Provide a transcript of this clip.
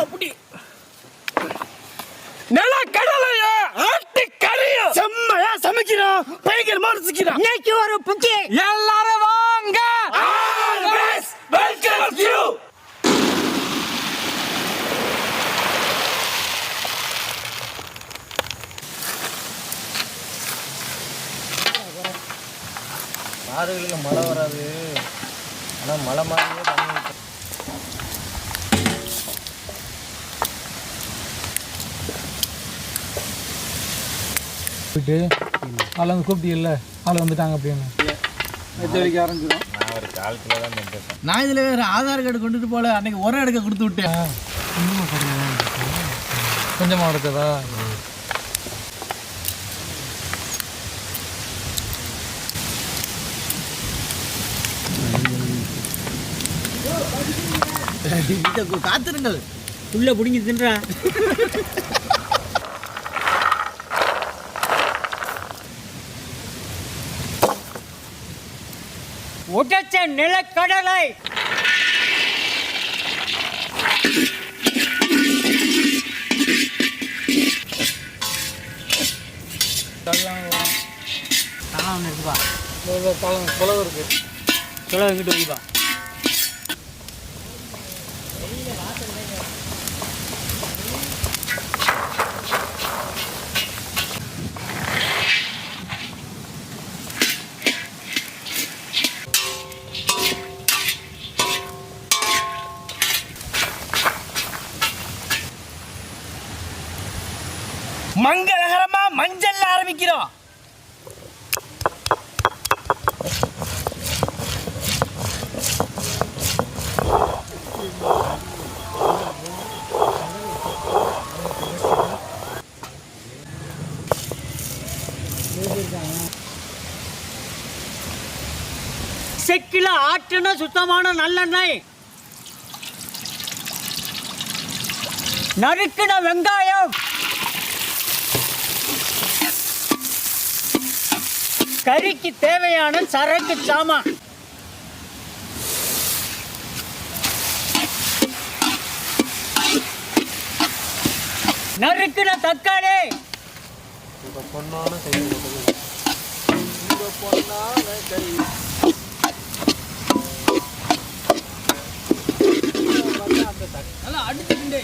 அப்படி நில கடலைய ஆட்டி கறியும் செம்மையா சமைக்கிறோம். பயங்கரமா ருசிக்கிறோம். இன்னைக்கு ஒரு புக்கி. எல்லாரும் வாங்க. Welcome you. ஆறுகளுக்கு மழை வராது, ஆனால் மழை மாதிரியே தண்ணி போயிட்டு அதில் வந்து கூப்பிட்டீங்கல்ல, அதில் வந்துட்டாங்க அப்படின்னு வைக்க ஆரம்பிச்சிடும். நான் ஒரு 1/4 கிலோ தான் நின்றுட்டேன். நான் இதில் வேறு ஆதார் கார்டு கொண்டுட்டு போகல, அன்றைக்கி உரம் எடுக்க கொடுத்து விட்டேன். கொஞ்சமாக எடுத்ததா? காத்திருங்கள், உள்ள பிடிங்கி தின்றா. உடைச்ச நிலக்கடலை தலாம் இருக்குப்பா, குலவு இருக்கு, சொல்ல எங்கிட்ட வைப்பா. மங்களகரமா மஞ்சள் ஆரம்பிக்கிறோம். செக்கில ஆட்டுன சுத்தமான நல்லெண்ணெய், நறுக்கின வெங்காயம், கறிக்கு தேவையான சரக்கு சாமான், நறுக்கின தக்காளி, நல்லா அடிச்சுட்டு